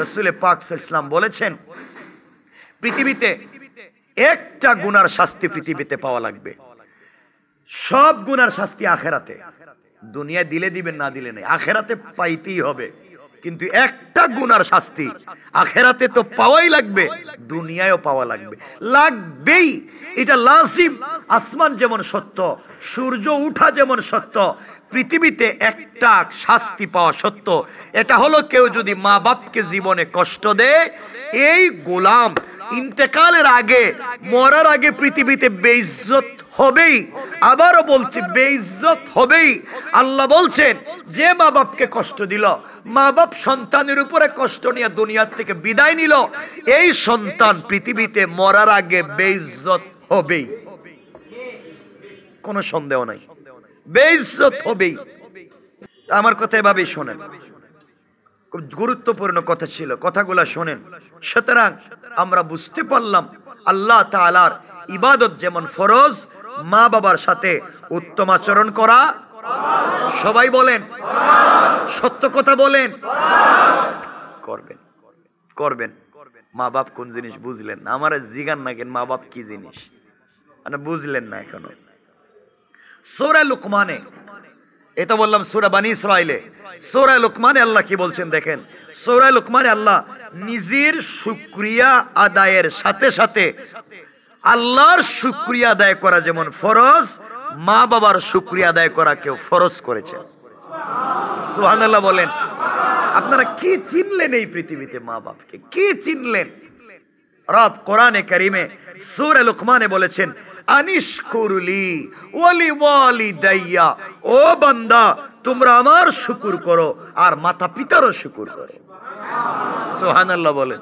রাসূল পাক সাল্লাল্লাহু আলাইহি ওয়াসাল্লাম বলেছেন, পৃথিবীতে একটা গুনার শাস্তি পৃথিবীতে পাওয়া লাগবে, সব গুনার শাস্তি আখেরাতে। দুনিয়া দিলে দিবেন, না দিলে নেই, আখেরাতে পাইতেই হবে। কিন্তু একটা গুনার শাস্তি আখেরাতে তো পাওয়াই লাগবে, দুনিয়ায়ও পাওয়া লাগবে, লাগবেই, এটা লাজিম। আসমান যেমন সত্য, সূর্য উঠা যেমন সত্য, পৃথিবীতে একটা শাস্তি পাওয়া সত্য। এটা হলো, কেউ যদি মা বাপকে জীবনে কষ্ট দেয়, এই গোলাম ইন্তেকালের আগে, মরার আগে পৃথিবীতে বেইজ্জত হবেই। আবারও বলছি, বেইজ্জত হবেই। আল্লাহ বলছেন, যে মা বাপকে কষ্ট দিল, মা বাপ সন্তানের উপরে কষ্ট নিয়ে দুনিয়ার থেকে বিদায় নিল, এই সন্তান পৃথিবীতে মরার আগে বেইজ্জত হবেই, কোনো সন্দেহ নাই, বেইজ্জত হবেই। আমার কথা এভাবেই শোনেন, খুব গুরুত্বপূর্ণ কথা ছিল, কথাগুলা শোনেন। সুতরাং আমরা বুঝতে পারলাম আল্লাহ তাআলার ইবাদত যেমন ফরজ, মা বাবার সাথে উত্তম আচরণ করা, সবাই বলেন, সত্য কথা বলেন, করবেন, করবেন। মা বাপ কোন জিনিস বুঝলেন না? আমার জিগান না কেন মা বাপ কি জিনিস, মানে বুঝলেন না এখনো। সূরা লুকমানে, এটা বললাম সূরা বনী ইসরাঈলে, সূরা লুকমানে আল্লাহ কি বলছেন দেখেন। সূরা লুকমানে আল্লাহ নিজের শুকরিয়া আদায়ের সাথে সাথে আল্লাহর শুকরিয়া আদায় করা যেমন ফরজ, মা বাবার শুকরিয়া আদায় করা কেউ ফরজ করেছেন। সুবহানাল্লাহ বলেন। আপনারা কি চিনলেন এই পৃথিবীতে? মা বাপকে কি চিনলেন? রব কোরআনে কারিমে সূরা লুকমানে বলেছেন, আনিশকুরলি ওয়ালি ওয়ালিদাইয়া, ও বান্দা তোমরা আমার শুকর করো আর মাতা পিতারও শুকর করো। সুবহানাল্লাহ বলেন।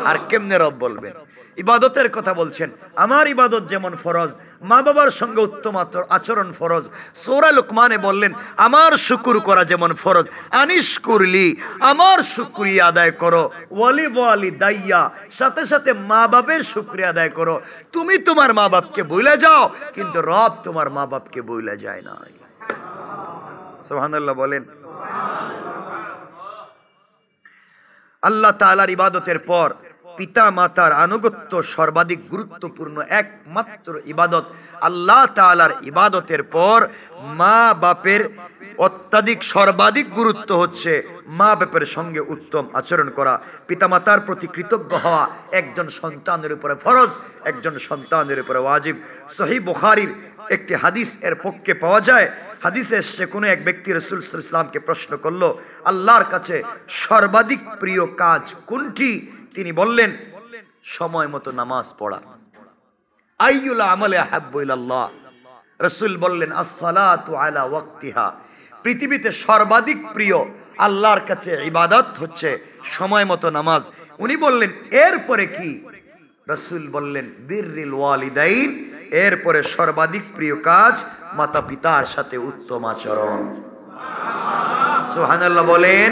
আর কেমনে রব বলবেন? ইবাদতের কথা বলছেন, আমার ইবাদত যেমন ফরজ, মা বাবার সঙ্গে উত্তম আচরণ ফরজ। সূরা লুকমানে বললেন, আমার শুকর করা যেমন ফরজ, আনিশকুরলি, আমার শুকরিয়া আদায় করো, ওয়ালি ওয়ালিদাইয়া, সাথে সাথে মা বাবার শুকরিয়া আদায় করো। তুমি তোমার মা বাপকে ভুলে যাও, কিন্তু রব তোমার মা বাপকে ভুলে যায় না। সুবহানাল্লাহ বলেন। আল্লাহ তাআলার ইবাদতের পর পিতা মাতার আনুগত্য সর্বাধিক গুরুত্বপূর্ণ একমাত্র ইবাদত। আল্লাহ তাআলার ইবাদতের পর মা বাপের অত্যাধিক সর্বাধিক গুরুত্ব হচ্ছে মা বাপের সঙ্গে উত্তম আচরণ করা, পিতা মাতার প্রতি কৃতজ্ঞ হওয়া একজন সন্তানের উপরে ফরজ, একজন সন্তানের উপরে ওয়াজিব। সহিহ বুখারীর একটি হাদিস এর পক্ষে পাওয়া যায়। হাদিসে এসেছে, কোনো এক ব্যক্তি রাসূল সাল্লাল্লাহু আলাইহি ওয়াসাল্লামকে প্রশ্ন করলো, আল্লাহর কাছে সর্বাধিক প্রিয় কাজ কোনটি? তিনি বললেন, সময় মতো নামাজ পড়া। আইয়ুল আমালি আহাব্বু ইলাল্লাহ, রাসূল বললেন, আস-সালাতু আলা ওয়াক্তিহা। পৃথিবীতে সর্বাধিক প্রিয় আল্লাহর কাছে ইবাদত হচ্ছে সময় মতো নামাজ। উনি বললেন, এরপরে কি? রাসূল বললেন, বিররিল ওয়ালিদাইন, এরপরে সর্বাধিক প্রিয় কাজ মাতা পিতার সাথে উত্তম আচরণ। সুবহানাল্লাহ বলেন।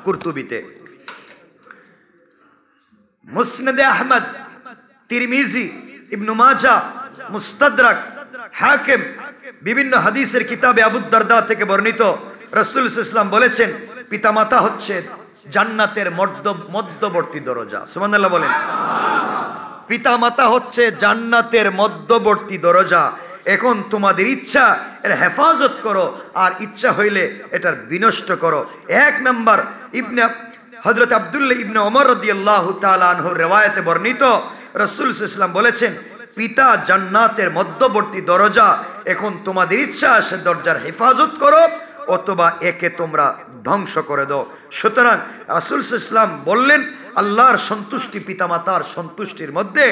কুরতুবিতে, মুসনাদে আহমদ, তিরমিজি, ইবনে মাজাহ, মুস্তাদরাক, হাকিম, বিভিন্ন হাদিসের কিতাবে আবু দারদা থেকে বর্ণিত, রাসূল সাল্লাল্লাহু আলাইহি ওয়াসাল্লাম বলেছেন, পিতামাতা হচ্ছে জান্নাতের মধ্যবর্তী দরজা। সুবহানাল্লাহ বলেন। পিতামাতা হচ্ছে জান্নাতের মধ্যবর্তী দরজা। এখন তোমাদের ইচ্ছা এর হেফাজত করো, আর ইচ্ছা হইলে এটার বিনষ্ট করো। এক নাম্বার, হযরত আব্দুল্লাহ ইবনে ওমর রাদিয়াল্লাহু তাআলা আনহুর রিওয়ায়াতে বর্ণিত, রাসূল সাল্লাল্লাহু আলাইহি ওয়াসাল্লাম বলেছেন, পিতা জান্নাতের মধ্যবর্তী দরজা। এখন তোমাদের ইচ্ছা সে দরজার হেফাজত করো, অথবা একে তোমরা ধ্বংস করে দাও। সুতরাং রাসূল সাল্লাল্লাহু আলাইহি ওয়াসাল্লাম বললেন, আল্লাহর সন্তুষ্টি পিতামাতার সন্তুষ্টির মধ্যে,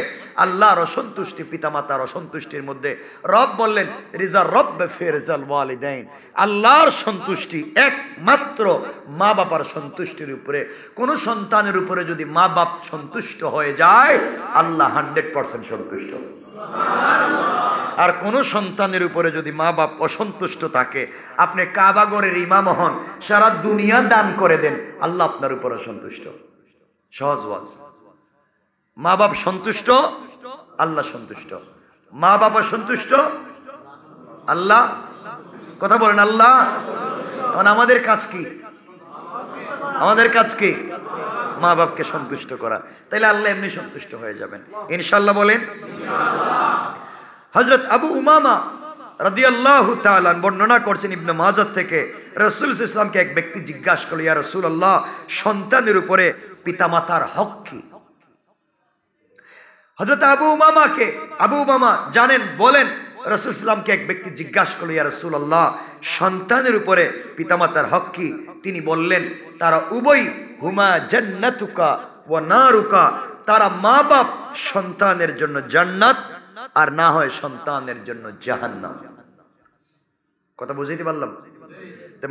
আল্লাহর অসন্তুষ্টি পিতামাতার অসন্তুষ্টির মধ্যে। রব বললেন, রিজা রব্বে ফি রিজাল ওয়ালিদাইন, আল্লাহর সন্তুষ্টি একমাত্র মা বাবার সন্তুষ্টির উপরে। কোন সন্তানের উপরে যদি মা বাপ সন্তুষ্ট হয়ে যায়, আল্লাহ 100% সন্তুষ্ট। আর কোন সন্তানের উপরে যদি মা বাপ অসন্তুষ্ট থাকে, আপনি কাবাগরের ইমাম হন, সারা দুনিয়া দান করে দেন, আল্লাহ আপনার উপর অসন্তুষ্ট। সহজ ওয়াজ। মা বাপ সন্তুষ্ট, আল্লাহ সন্তুষ্ট। মা বাবা সন্তুষ্ট, আল্লাহ, কথা বলেন, আল্লাহ। আমাদের কাজ কি? আমাদের কাজ কি? মা বাপকে সন্তুষ্ট করা। তাইলে আল্লাহ এমনি সন্তুষ্ট হয়ে যাবেন ইনশাআল্লাহ। বলেন হযরত আবু উমামা রাদিয়াল্লাহু তাআলা বর্ণনা করছেন ইবনে মাজাহ থেকে, রাসূল সাল্লাল্লাহু আলাইহি ওয়াসাল্লামকে এক ব্যক্তি জিজ্ঞাসা করল, ইয়া রাসূলুল্লাহ, সন্তানের উপরে পিতামাতার হক কি? হযরত আবু উমামা জানেন, বলেন রাসূল সাল্লাল্লাহু আলাইহি ওয়াসাল্লামকে এক ব্যক্তি জিজ্ঞাসা করল, ইয়া রাসূলুল্লাহ, সন্তানের উপরে পিতামাতার হক কি? তিনি বললেন, তারা উভয় হুমা জান্নাতুকা ওয়া নারুকা, তারা মা বাপ সন্তানের জন্য জান্নাত, আর না হয় সন্তানের জন্য জাহান্নাম। কথা বুঝাইতে পারলাম?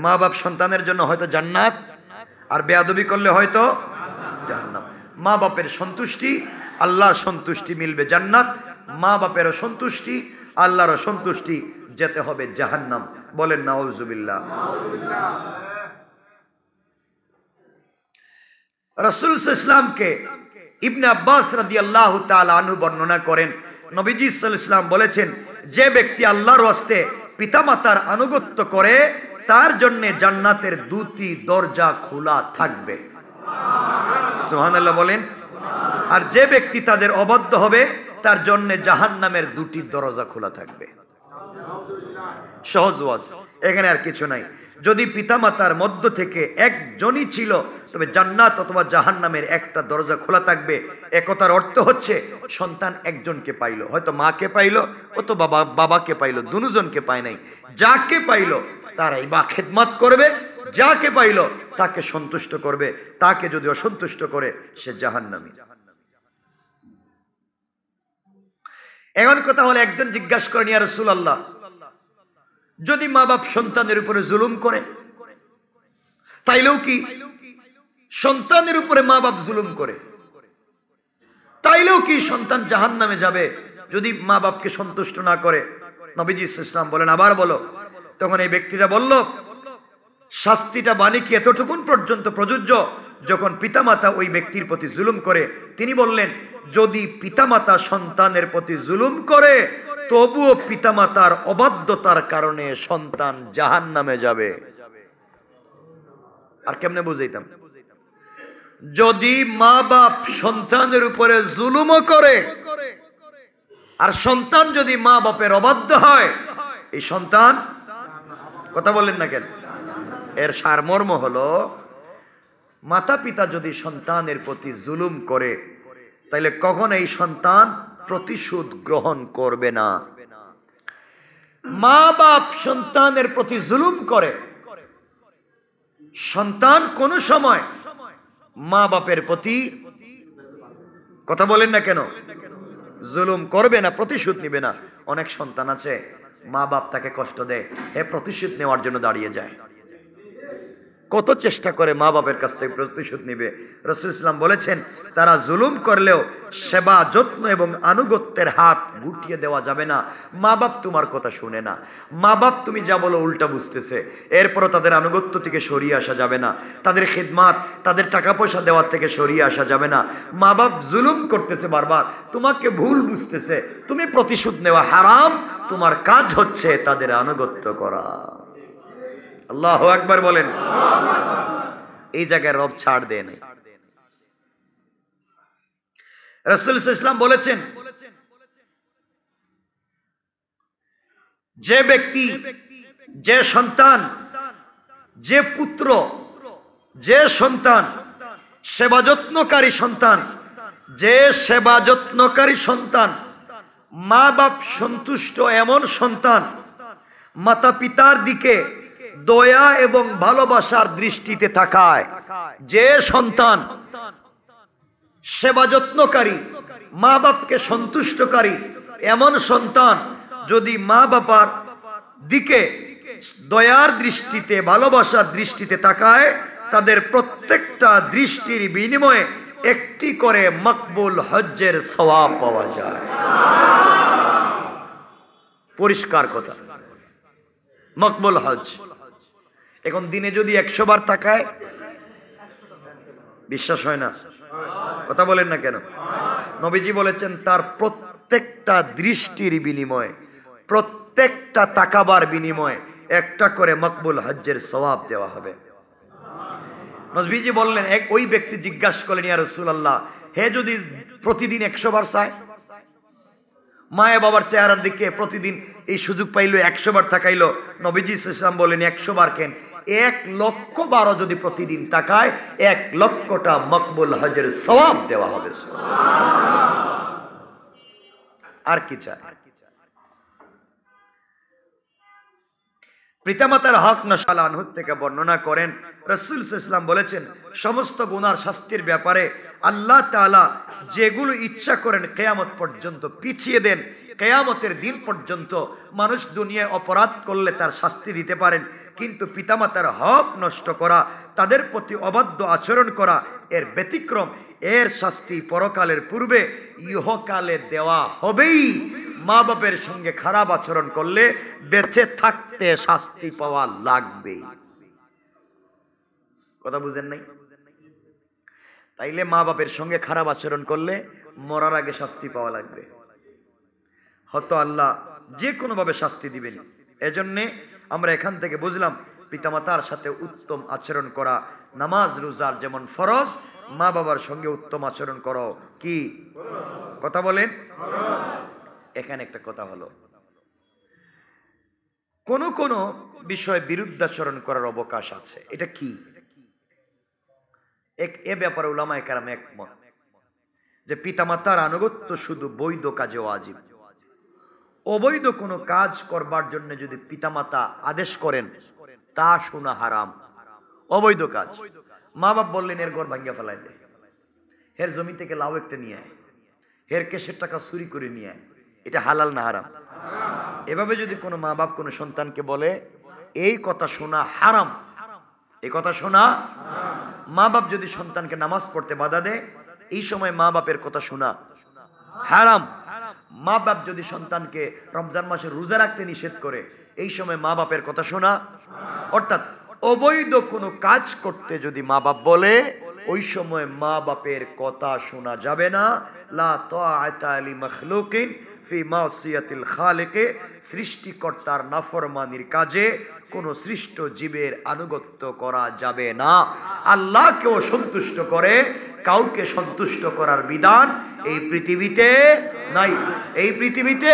মা বাপ সন্তানের জন্য হয়তো জান্নাত, আর বেয়াদবি করলে হয়তো জাহান্নাম। মা বাপের সন্তুষ্টি, আল্লাহর সন্তুষ্টি মিলবে জান্নাত, মা বাপেরও সন্তুষ্টি, আল্লাহরও সন্তুষ্টি, যেতে হবে জাহান্নাম। বলেন নাউজুবিল্লাহ। রাসূল সাল্লাল্লাহু আলাইহি ওয়াসাল্লামকে ইবনে আব্বাস রাদিয়াল্লাহু তাআলা আনহু বর্ণনা করেন, নবীজি সাল্লাল্লাহু আলাইহি ওয়াসাল্লাম বলেছেন, যে ব্যক্তি আল্লাহর ওয়াস্তে পিতামাতার আনুগত্য করে তার জন্য জান্নাতের দুটি দরজা খোলা থাকবে। সুবহানাল্লাহ বলেন। আর যে ব্যক্তি তাদের অবাধ্য হবে তার জন্য জাহান্নামের দুটি দরজা খোলা থাকবে। সহজ ওয়াজ, এখানে আর কিছু নাই। যদি পিতামাতার মধ্য থেকে একজনই ছিল, তবে জান্নাত অথবা জাহান্নামের একটা দরজা খোলা থাকবে। একতার অর্থ হচ্ছে সন্তান একজনকে পাইলো, হয়তো মাকে পাইলো অথবা বাবাকে পাইলো, দুজনকে পায় নাই। যাকে পাইলো তারাই বা খেদমত করবে, যাকে পাইলো তাকে সন্তুষ্ট করবে, তাকে যদি অসন্তুষ্ট করে সে জাহান্নামী। এখন কথা হলো, একজন জিজ্ঞাসা করেন, ইয়া রাসূলুল্লাহ, যদি মা বাপ সন্তানের উপরে জুলুম করে, তাইলেও কি সন্তানের উপরে মা বাপ জুলুম করে, তাইলেও কি সন্তান জাহান্নামে যাবে যদি মা বাপকে সন্তুষ্ট না করে? নবীজি সাল্লাল্লাহু আলাইহি ওয়াসাল্লাম বলেন, আবার বলো। তখন এই ব্যক্তিটা বলল, শাস্তিটা বাণী কি এতটুকুন পর্যন্ত প্রযোজ্য যখন পিতামাতা ওই ব্যক্তির প্রতি জুলুম করে? তিনি বললেন, যদি পিতামাতা সন্তানের প্রতি জুলুম করে তবুও পিতামাতার অবাধ্যতার কারণে সন্তান জাহান্নামে যাবে। আর কেমনে বুঝাইতাম? যদি মা বাপ সন্তানের উপরে জুলুমও করে আর সন্তান যদি মা বাপের অবাধ্য হয়, এই সন্তান, কথা বললেন না কেন? এর সারমর্ম হলো, মাতা পিতা যদি সন্তানের প্রতি জুলুম করে তাইলে কখন এই সন্তান প্রতিশোধ গ্রহণ করবে না। মা বাপ সন্তানের প্রতি জুলুম করে, সন্তান কোন সময় মা বাপের প্রতি, কথা বলেন না কেন, জুলুম করবে না, প্রতিশোধ নিবে না। অনেক সন্তান আছে, মা বাপ তাকে কষ্ট দেয়, এ প্রতিশোধ নেওয়ার জন্য দাঁড়িয়ে যায়, কত চেষ্টা করে মা বাপের কাছ থেকে প্রতিশোধ নিবে। রাসূল সাল্লাল্লাহু আলাইহি ওয়াসাল্লাম বলেছেন, তারা জুলুম করলেও সেবা যত্ন এবং আনুগত্যের হাত গুটিয়ে দেওয়া যাবে না। মা বাপ তোমার কথা শুনে না, মা বাপ তুমি যা বলো উল্টা বুঝতেছে, এরপরও তাদের আনুগত্য থেকে সরিয়ে আসা যাবে না, তাদের খিদমাত, তাদের টাকা পয়সা দেওয়ার থেকে সরিয়ে আসা যাবে না। মা বাপ জুলুম করতেছে বারবার, তোমাকে ভুল বুঝতেছে, তুমি প্রতিশোধ নেওয়া হারাম, তোমার কাজ হচ্ছে তাদের আনুগত্য করা। আল্লাহু আকবার বলেন। এই জায়গায় রব ছাড় দেয় নাই। রাসূল সাল্লাল্লাহু আলাইহি ওয়াসাল্লাম বলেছেন, যে ব্যক্তি, যে সন্তান, যে পুত্র, যে সন্তান সেবা যত্নকারী সন্তান, যে সেবা যত্নকারী সন্তান, মা বাপ সন্তুষ্ট এমন সন্তান, মাতা পিতার দিকে দয়া এবং ভালোবাসার দৃষ্টিতে তাকায়, যে সন্তান সেবা যত্নকারী, মা বাপকে সন্তুষ্টকারী, এমন সন্তান যদি মা বাবার দিকে দয়ার দৃষ্টিতে, ভালোবাসার দৃষ্টিতে তাকায়, তাদের প্রত্যেকটা দৃষ্টির বিনিময়ে একটি করে মকবুল হজ্জের সওয়াব পাওয়া যায়। পরিষ্কার কথা, মকবুল হজ। এখন দিনে যদি 100 বার তাকায়, বিশ্বাস হয় না? কথা বলেন না কেন? নবীজি বলেছেন, তার প্রত্যেকটা দৃষ্টির বিনিময়ে, প্রত্যেকটা তাকাবার বিনিময়ে একটা করে মকবুল হজ্জের সওয়াব দেওয়া হবে। নবীজি বললেন, এক ওই ব্যক্তি জিজ্ঞাসা করলেন, ইয়া রাসূলুল্লাহ, হে যদি প্রতিদিন 100 বার চায়, মায়ে বাবার চেহারার দিকে প্রতিদিন এই সুযোগ পাইলো 100 বার তাকাইলো, নবীজি সাল্লাল্লাহু আলাইহি ওয়াসাল্লাম বলেন 100 বার কেন, 1,00,000 বারও যদি প্রতিদিন তাকায় 1,00,000টা মকবুল হজের সওয়াব দেওয়া হবে। আর কি চায়? পিতামাতার হক নষ্ট আনহু থেকে বর্ণনা করেন, রাসূল সাল্লাল্লাহু আলাইহি ওয়াসাল্লাম বলেছেন, সমস্ত গুনার শাস্তির ব্যাপারে আল্লাহ তাআলা যেগুলো ইচ্ছা করেন কিয়ামত পর্যন্ত পিছিয়ে দেন। কিয়ামতের দিন পর্যন্ত মানুষ দুনিয়ায় অপরাধ করলে তার শাস্তি দিতে পারেন, কিন্তু পিতামাতার হক নষ্ট করা, তাদের প্রতি অবাধ্য আচরণ করা এর ব্যতিক্রম। এর শাস্তি পরকালের পূর্বে ইহকালে দেওয়া হবেই। মা বাপের সঙ্গে খারাপ আচরণ করলে বেঁচে থাকতে শাস্তি পাওয়া লাগবেই। কথা বুঝেন নাই? তাইলে মা বাপের সঙ্গে খারাপ আচরণ করলে মরার আগে শাস্তি পাওয়া লাগবে। হয়তো আল্লাহ যে কোনো ভাবে শাস্তি দিবেন। এজন্যে আমরা এখান থেকে বুঝলাম পিতামাতার সাথে উত্তম আচরণ করা নামাজ রোজার যেমন ফরজ, মা বাবার সঙ্গে উত্তম আচরণ করো কি কথা বলেন। এখানে একটা কথা হলো, কোন কোন বিষয়ে বিরুদ্ধাচরণ করার অবকাশ আছে। এটা কি? এ ব্যাপারে উলামায়ে কেরাম একমত যে পিতামাতার আনুগত্য শুধু বৈধ কাজে ওয়াজিব। অবৈধ কোনো কাজ করবার জন্য যদি পিতামাতা আদেশ করেন তা শোনা হারাম। অবৈধ কাজ, মা বাপ বললেন এর ঘর ভাঙ্গিয়া ফেলাই দে, এর জমি থেকে লাউ একটা নিয়ে আয়, এর কেশের টাকা চুরি করে নিয়ে আয়, এটা হালাল না হারাম? এভাবে যদি কোনো মা বাপ কোনো সন্তানকে বলে এই কথা শোনা হারাম, এই কথা শোনা। মা বাপ যদি সন্তানকে নামাজ পড়তে বাধা দেয়, এই সময় মা বাপের কথা শোনা হারাম। মা বাপ যদি সন্তানকে রমজান মাসে রোজা রাখতে নিষেধ করে, এই সময় মা বাপের কথা শোনা। অর্থাৎ অবৈধ কোনো কাজ করতে যদি মা বাপ বলে, ওই সময় মা বাপের কথা শোনা যাবে না। লা তাআতা লি মাখলুকিন ফি মাসিয়াতিল খালিক, সৃষ্টিকর্তার নাফরমানির কাজে কোন সৃষ্ট জীবের আনুগত্য করা যাবে না। আল্লাহকেও সন্তুষ্ট করে কাউকে সন্তুষ্ট করার বিধান এই পৃথিবীতে নাই, এই পৃথিবীতে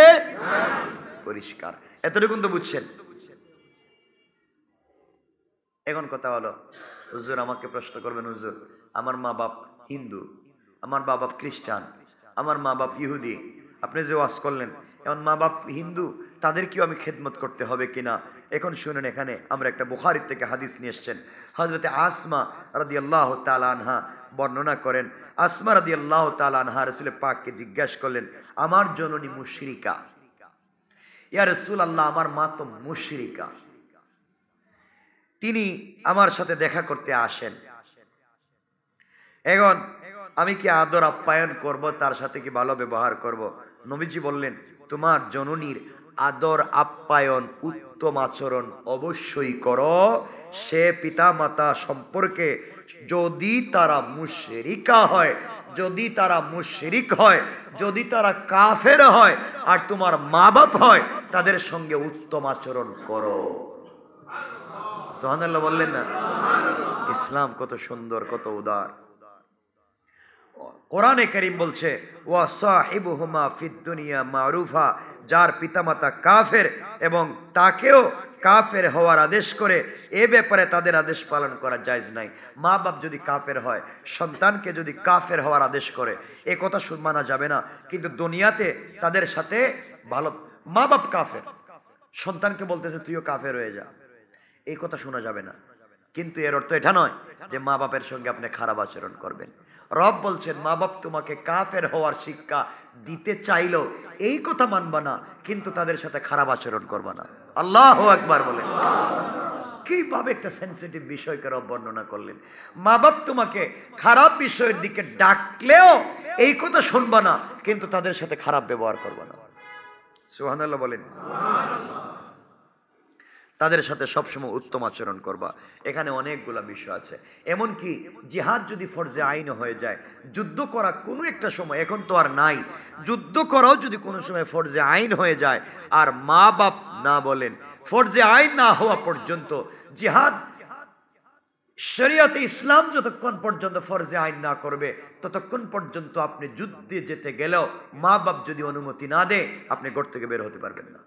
পরিষ্কার। এতটুকু তো বুঝছেন? এখন কথা হলো, হুজুর আমাকে প্রশ্ন করবেন, হুজুর আমার মা বাপ হিন্দু, আমার মা বাপ খ্রিস্টান, আমার মা বাপ ইহুদি, আপনি যে ওয়াজ করলেন এখন মা বাপ হিন্দু, তাদেরকেও আমি খেদমত করতে হবে কিনা? এখন শুনেন, এখানে আমরা একটা বুখারী থেকে হাদিস নিয়ে এসেছেন। হযরতে আসমা রাদিয়াল্লাহু তাআলা আনহা বর্ণনা করেন, আসমা রাদিয়াল্লাহু তাআলা আনহা রাসূল পাককে জিজ্ঞাসা করলেন, আমার জননী মুশরিকা, ইয়া রাসূলুল্লাহ আমার মা তো মুশরিকা, তিনি আমার সাথে দেখা করতে আসেন, এখন আমি কি আদর আপ্যায়ন করব, তার সাথে কি ভালো ব্যবহার করব? নবীজি বললেন, তোমার জননীর আদর আপ্যায়ন উত্তম আচরণ অবশ্যই করো। সে পিতা মাতা সম্পর্কে যদি তারা মুশরিকা হয়, যদি তারা মুশরিক হয়, যদি তারা কাফের হয়, আর তোমার মা বাপ হয়, তাদের সঙ্গে উত্তম আচরণ করো। সুবহানাল্লাহ বললেন না? ইসলাম কত সুন্দর, কত উদার। কোরআনে কারীম বলছে, ওয়া সাহিবুহুমা ফিদ দুনিয়া মারুফা, যার পিতামাতা কাফের এবং তাকেও কাফের হওয়ার আদেশ করে, এ ব্যাপারে তাদের আদেশ পালন করা জায়েজ নাই। মা বাপ যদি কাফের হয়, সন্তানকে যদি কাফের হওয়ার আদেশ করে, এ কথা মানা যাবে না। কিন্তু দুনিয়াতে তাদের সাথে ভালো, মা বাপ কাফের, সন্তানকে বলতেছে তুইও কাফের হয়ে যা, এই কথা শোনা যাবে না। কিন্তু এর অর্থ এটা নয় যে মা বাপের সঙ্গে আপনি খারাপ আচরণ করবেন। রব বলছেন, মা বাপ তোমাকে কাফের হওয়ার শিক্ষা দিতে চাইলো, এই কথা মানবা না, কিন্তু তাদের সাথে খারাপ আচরণ করবা না। আল্লাহু আকবার বলেন। কিভাবে একটা সেনসিটিভ বিষয়কে রব বর্ণনা করলেন। মা বাপ তোমাকে খারাপ বিষয়ের দিকে ডাকলেও এই কথা শুনবা না, কিন্তু তাদের সাথে খারাপ ব্যবহার করবা না। সুবহানাল্লাহ বলেন। তাদের সাথে সবসময় উত্তম আচরণ করবা। এখানে অনেকগুলা বিষয় আছে। এমনকি জিহাদ যদি ফরজে আইন হয়ে যায়, যুদ্ধ করা কোনো একটা সময়, এখন তো আর নাই, যুদ্ধ করাও যদি কোনো সময় ফরজে আইন হয়ে যায়, আর মা বাপ না বলেন, ফরজে আইন না হওয়া পর্যন্ত জিহাদ শরিয়তে ইসলাম যতক্ষণ পর্যন্ত ফরজে আইন না করবে ততক্ষণ পর্যন্ত আপনি যুদ্ধে যেতে গেলেও মা বাপ যদি অনুমতি না দেয় আপনি ঘর থেকে বের হতে পারবেন না।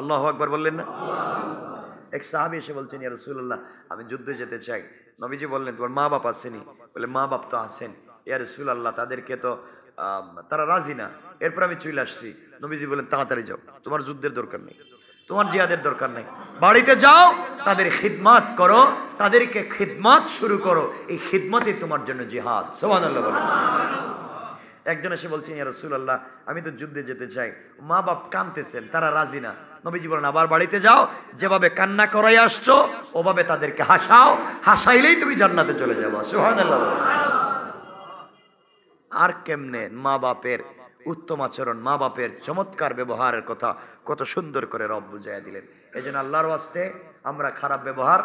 আল্লাহু আকবার বললেন না? এক সাহাবী এসে বলছেন, ইয়া রাসূলুল্লাহ, আমি যুদ্ধে যেতে চাই। নবীজি বললেন, তোমার মা বাপ আসেনি? বলে, মা বাপ তো আছেন ইয়া রাসূলুল্লাহ, তাদেরকে তো তারা রাজি না। এরপর আমি চলে আসছি। নবীজি বলেন, তাড়াতাড়ি যাও, তোমার যুদ্ধের দরকার নেই, তোমার জিহাদের দরকার নেই, বাড়িতে যাও, তাদের খিদমত করো, তাদেরকে খিদমত শুরু করো, এই খিদমতই তোমার জন্য জিহাদ। সুবহানাল্লাহ বলেন। একজন এসে বলছেন, ইয়া রাসূলুল্লাহ, আমি তো যুদ্ধে যেতে চাই, মা বাপ কাঁদতেছেন, তারা রাজি না। নবীজি বলেন, আবার বাড়িতে যাও, যেভাবে কান্না করাই আসছো ওভাবে তাদেরকে হাসাও, হাসাইলেই তুমি জান্নাতে চলে যাবো। সুবহানাল্লাহ। আর কেমনে মা বাপের উত্তম আচরণ, মা বাপের চমৎকার ব্যবহারের কথা কত সুন্দর করে রব বুঝাইয়া দিলেন। এই জন্য আল্লাহর ওয়াস্তে আমরা খারাপ ব্যবহার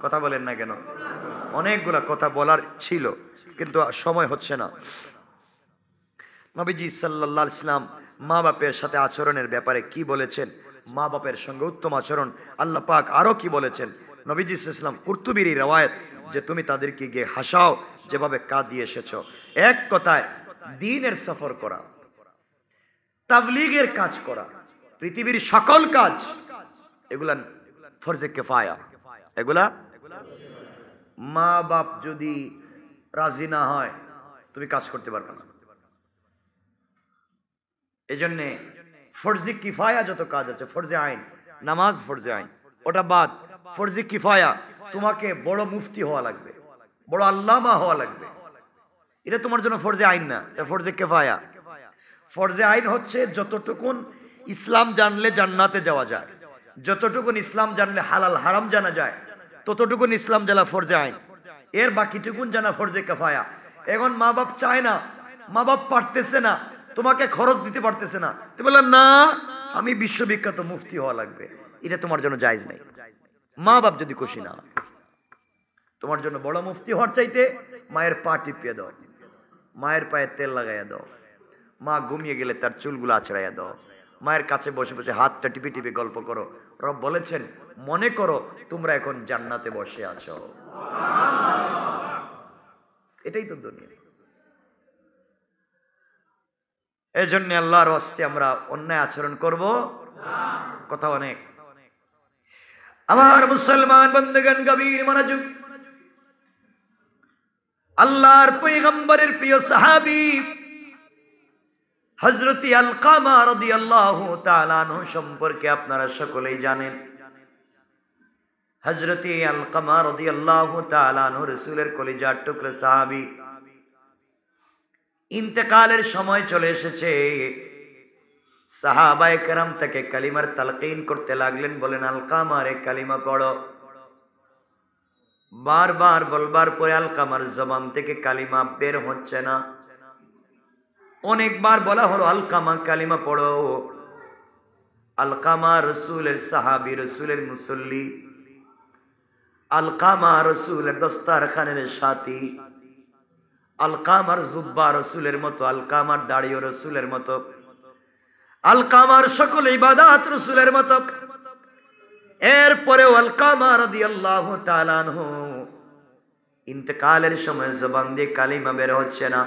কথা বলেন না কেন? অনেকগুলা কথা বলার ছিল কিন্তু সময় হচ্ছে না। নবীজি সাল্লাল্লাহু আলাইহি ওয়াসাল্লাম মা বাপের সাথে আচরণের ব্যাপারে কি বলেছেন, মা বাপের সঙ্গে উত্তম আচরণ আল্লাহ পাক আরো কি বলেছেন? নবীজি সাল্লাল্লাহু আলাইহি ওয়াসাল্লাম কুরতুবীর রওয়ায়াত যে তুমি তাদেরকে গিয়ে হাসাও যেভাবে কাঁদিয়ে এসেছো। এক কথায় দ্বীনের সফর করা, তাবলীগের কাজ করা, পৃথিবীর সকল কাজ, এগুলা ফরজে কিফায়া। এগুলা মা বাপ যদি রাজি না হয় তুমি কাজ করতে পারবে না। এজন্যে ফরজে কিফায়া যত কাজ আছে, ফরজে আইন, নামাজ ফরজে আইন, ওটা বাদ। ফরজে কিফায়া, তোমাকে বড় মুফতি হওয়া লাগবে, বড় আল্লামা হওয়া লাগবে, এটা তোমার জন্য ফরজে আইন না, এটা ফরজে কিফায়া। ফরজে আইন হচ্ছে যতটুকুন ইসলাম জানলে জান্নাতে যাওয়া যায়, যতটুকুন ইসলাম জানলে হালাল হারাম জানা যায়, ততটুকুন ইসলাম জানা ফরজে আইন। এর বাকিটুকুন জানা ফরজে কিফায়া। এখন মা বাপ চায় না, মা বাপ পারতেছে না, তোমাকে খরচ দিতে পারতেছে না, তুমি বললাম না আমি বিশ্ববিখ্যাত মুফতি হওয়া লাগবে, এটা তোমার জন্য জায়েজ নাই। মা বাপ যদি খুশি না, তোমার জন্য বড় মুফতি হওয়ার চাইতে মায়ের পা টিপিয়ে দাও, মায়ের পায়ে তেল লাগাইয়া দাও, মা ঘুমিয়ে গেলে তার চুলগুলো আছড়াইয়া দাও, মায়ের কাছে বসে বসে হাতটা টিপে টিপে গল্প করো। রব বলেছেন, মনে করো তোমরা এখন জান্নাতে বসে আছো। এটাই তো দুনিয়া। এই জন্য আল্লাহর ওয়াস্তে আমরা অন্যায় আচরণ করব কথা অনেক। আমার মুসলমান বন্ধুগণ, গভীর মনোযোগ। আল্লাহর পয়গম্বরের প্রিয় সাহাবী হযরত আলকামা রাদিয়াল্লাহু তাআলা আনহু সম্পর্কে আপনারা সকলেই জানেন। হযরত আলকামা রাদিয়াল্লাহু তাআলা আনহু রাসূলের কলিজার টুকরা সাহাবী। ইন্তেকালের সময় চলে এসেছে। সাহাবায়ে কেরাম তাকে কালিমার তালকিন করতে লাগলেন, বলেন আলকামা রে কালিমা পড়ো। বারবার বলবার পরে আলকামার জবান থেকে কালিমা বের হচ্ছে না। অনেকবার বলা হলো আলকামা কালিমা পড়ো। আলকামা রাসূলের সাহাবী, রাসূলের মুসল্লি, আলকামা রাসূলের দস্তারখানের সাথী, আলকামার জুব্বা রাসূলের মতো, আলকামার দাড়িও রাসূলের মতো, আলকামার সকল ইবাদত রাসূলের মতো। এরপরেও আলকামা রাদিয়াল্লাহু তাআলা আনহু ইন্তেকালের সময় জবান দিয়ে কালিমা বের হচ্ছে না।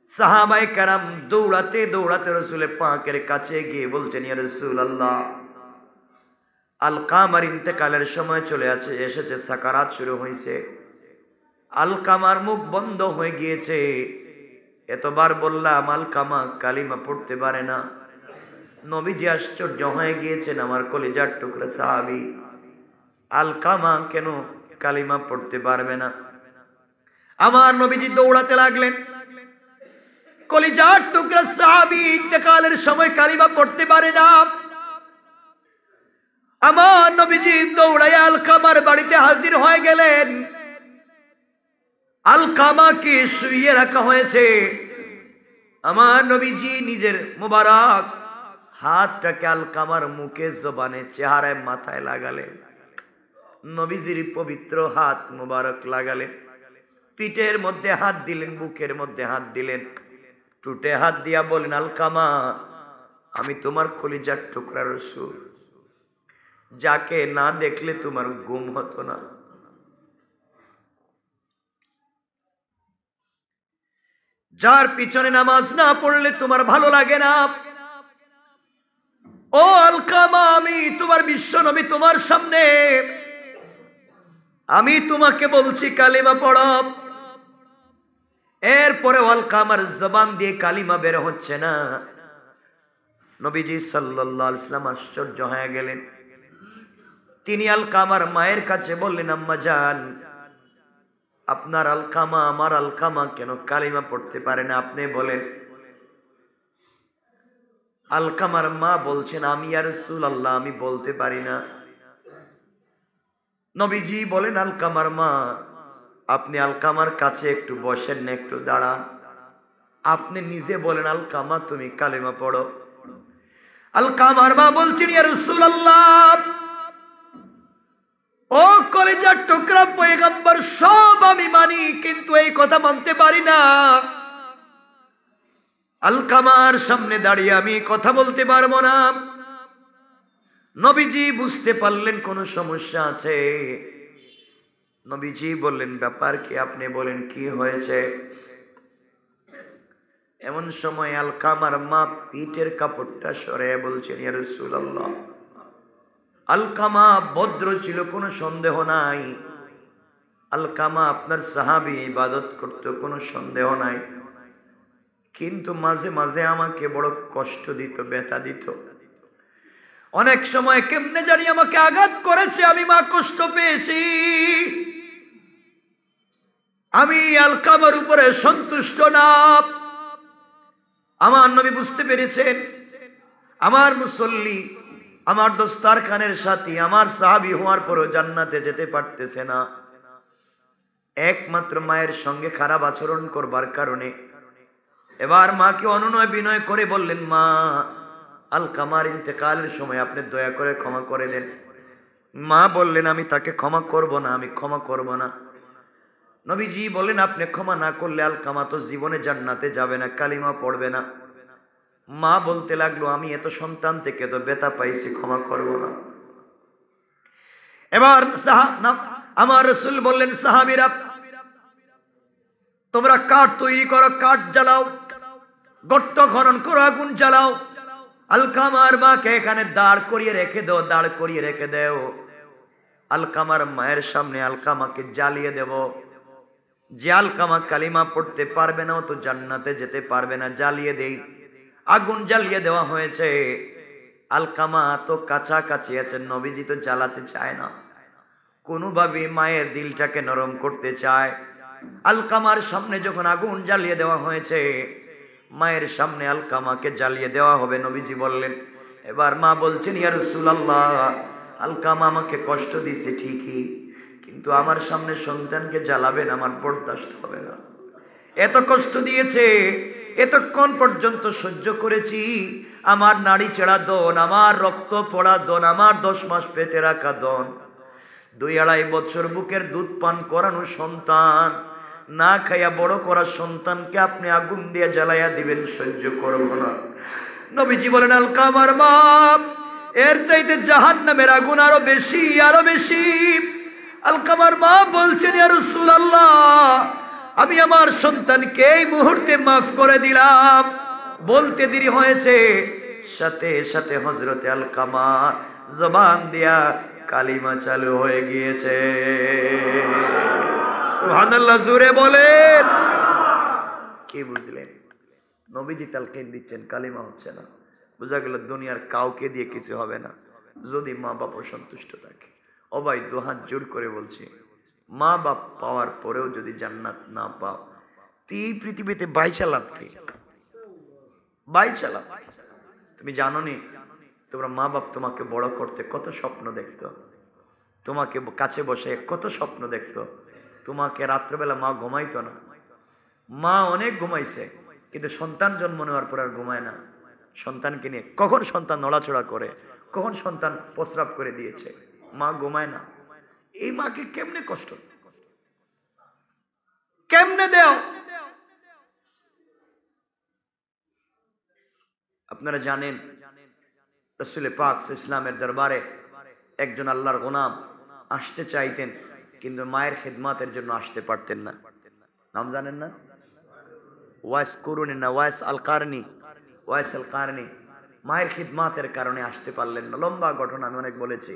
সাহাবায়ে কেরাম দৌড়াতে দৌড়াতে রাসূলের পাকের কাছে গিয়ে বলছেন, ইয়া রাসূলুল্লাহ, আলকামার ইন্তেকালের সময় চলে এসেছে, সাকারাত শুরু হয়েছে, আলকামার মুখ বন্ধ হয়ে গিয়েছে। এতবার বললাম আলকামা কালিমা পড়তে পারে না। নবীজি আশ্চর্য হয়ে গিয়েছেন, আমার কলিজার টুকরা সাহাবী, আলকামা কেন কালিমা পড়তে পারবে না? আমার নবীজি দৌড়াতে লাগলেন। কলিজার টুকরা সাহাবী ইন্তেকালের সময় কালিমা পড়তে পারে না। আমার নবীজি দৌড়াইয়া আলকামার বাড়িতে হাজির হয়ে গেলেন। আলকামাকে শুইয়ে রাখা হয়েছে। আমার নবীজি নিজের মুবারক হাতটাকে আলকামার মুখে, জবানে, চেহারায়, মাথায় লাগালেন। নবীজির পবিত্র হাত মুবারক লাগালেন, পিঠের মধ্যে হাত দিলেন, বুকের মধ্যে হাত দিলেন, টুটে হাত দিয়া বলেন, আলকামা, আমি তোমার কলিজার টুকরা রাসূল, যাকে না দেখলে তোমার ঘুম হতো না, যার পিছনে নামাজ না পড়লে তোমার ভালো লাগে না। ও আলকামা, আমি তোমার বিশ্ব নবী তোমার সামনে, আমি তোমাকে বলছি কালিমা পড়ো। এরপরে আলকামার জবান দিয়ে কালিমা বের হচ্ছে না। নবীজি সাল্লাল্লাহু আলাইহি ওয়াসাল্লাম আশ্চর্য হয়ে গেলেন। তিনি আলকামার মায়ের কাছে বললেন, আম্মা জান, আপনার আলকামা আমার আলকামা কেন কালিমা পড়তে পারে না, আপনি বলেন। আলকামার মা বলছেন, আমি ইয়া রাসূলুল্লাহ, আমি বলতে পারি না। নবীজি বলেন, আলকামার মা, আপনি আলকামার কাছে একটু বসেন না, একটু দাঁড়ান, আপনি নিজে বলেন আলকামা তুমি কালিমা পড়ো। আলকামার মা বলছেন, ইয়া রাসূলুল্লাহ, ও কলিজার টুকরা পয়গম্বর, সব আমি মানি, কিন্তু এই কথা মানতে পারি না। আলকামার সামনে দাঁড়িয়ে আমি কথা বলতে পারবো না। নবীজি বুঝতে পারলেন কোনো সমস্যা আছে। নবীজি বললেন, ব্যাপার কি, আপনি বলেন কি হয়েছে। এমন সময় আলকামার মা পিঠের কাপড়টা সরে বলছেন, ইয়া রাসূলুল্লাহ, আলকামা ভদ্র ছিল, কোনো সন্দেহ নাই। আলকামা আপনার সাহাবী, ইবাদত করত, কোনো সন্দেহ নাই। কিন্তু মাঝে মাঝে আমাকে বড় কষ্ট দিত, ব্যথা দিত। অনেক সময় কেমনে জানি আমাকে আঘাত করেছে, আমি মা কষ্ট পেয়েছি। আমি আলকামার উপরে সন্তুষ্ট না। আমার নবী বুঝতে পেরেছেন, আমার মুসল্লি, আমার দস্তারখানের সাথী, আমার সাহাবী হওয়ার পরও জান্নাতে যেতে পারতেছে না, একমাত্র মায়ের সঙ্গে খারাপ আচরণ করবার কারণে। এবার মাকে অনুনয় বিনয় করে বললেন, মা, আলকামার ইন্তেকালের সময় আপনি দয়া করে ক্ষমা করে দেন। মা বললেন, আমি তাকে ক্ষমা করব না, আমি ক্ষমা করব না। নবীজি বললেন, আপনি ক্ষমা না করলে আলকামা তো জীবনে জান্নাতে যাবে না, কালিমা পড়বে না। মা বলতে লাগলো, আমি এত সন্তান থেকে তো ব্যথা পাইছি, ক্ষমা করব না। এবার আমার রাসূল বললেন, সাহাবীরা, তোমরা কাঠ তৈরি করো, কাঠ জ্বালাও, গর্ত খনন করো, আগুন জ্বালাও, আলকামার মাকে এখানে দাঁড় করিয়ে রেখে দাও, দাঁড় করিয়ে রেখে দাও। আলকামার মায়ের সামনে আলকামাকে জ্বালিয়ে দেব। যে আলকামা কালিমা পড়তে পারবে না, ও তো জান্নাতে যেতে পারবে না, জ্বালিয়ে দেই। আগুন জ্বালিয়ে দেওয়া হয়েছে। আলকামা তো কাছাকাছি আছে, নবীজি তো জ্বালাতে চায় না, কোনোভাবে মায়ের দিলটাকে নরম করতে চায়। আলকামার সামনে যখন আগুন জ্বালিয়ে দেওয়া হয়েছে, মায়ের সামনে আলকামাকে জ্বালিয়ে দেওয়া হবে, নবীজি বললেন। এবার মা বলছেন, ইয়া রাসূলুল্লাহ, আলকামা আমাকে কষ্ট দিছে ঠিকই, কিন্তু আমার সামনে সন্তানকে জ্বালাবেন, আমার বরদাস্ত হবে না। এত কষ্ট দিয়েছে, এতক্ষণ পর্যন্ত সহ্য করেছি, আমার নাড়ি চেড়া দন, আমার রক্ত পড়া দন, আমার 10 মাস পেটে রাখা দন, 2-2.5 বছর বুকের দুধ পান করানো সন্তান, না খাইয়া বড় করা সন্তানকে আপনি আগুন দিয়ে জ্বালাইয়া দিবেন, সহ্য করব না। নবীজি বলেন, আলকামার মা, এর চাইতে জাহান্নামের আগুন আরো বেশি, আরো বেশি। আলকামার মা বলছেন, ইয়া রাসূলুল্লাহ, আমি আমার সন্তানকে এই মুহূর্তে মাফ করে দিলাম। বলতে দেরি হয়েছে, সাথে সাথে হযরতে আলকামা জবান দিয়া কালিমা চালু হয়ে গিয়েছে। সুবহানাল্লাহ, জোরে বলেন। কি বুঝলেন? নবীজি তালকিন দিচ্ছেন, কালিমা হচ্ছে না। বোঝা গেল দুনিয়ার কাউকে দিয়ে কিছু হবে না, যদি মা বাপ সন্তুষ্ট থাকে। ও ভাই, দুহাত জোর করে বলছি, মা বাপ পাওয়ার পরেও যদি জান্নাত না পাও, এই পৃথিবীতে বাইচা লাভ কি? বাইচা লাভ। তুমি জানো নি, তোমরা মা বাপ তোমাকে বড় করতে কত স্বপ্ন দেখতো, তোমাকে কাছে বসে কত স্বপ্ন দেখতো। তোমাকে রাত্রেবেলা মা ঘুমাইতো না, মা অনেক ঘুমাইছে, কিন্তু সন্তান জন্ম নেওয়ার পর আর ঘুমায় না। সন্তানকে নিয়ে কখন সন্তান নড়াচড়া করে, কখন সন্তান প্রস্রাব করে দিয়েছে, মা ঘুমায় না। এই মাকে কেমনে কষ্ট, কেমনে দেও? আপনারা জানেন, রাসূল পাক ইসলামের দরবারে একজন আল্লাহর গোলাম আসতে চাইতেন, কিন্তু মায়ের খিদমতের জন্য আসতে পারতেন না। নাম জানেন না? ওয়াইস করুনি না, ওয়াইস আল কারনি। ওয়াইস আল কারনি মায়ের খিদমতের কারণে আসতে পারলেন না। লম্বা ঘটনা, আমি অনেক বলেছি।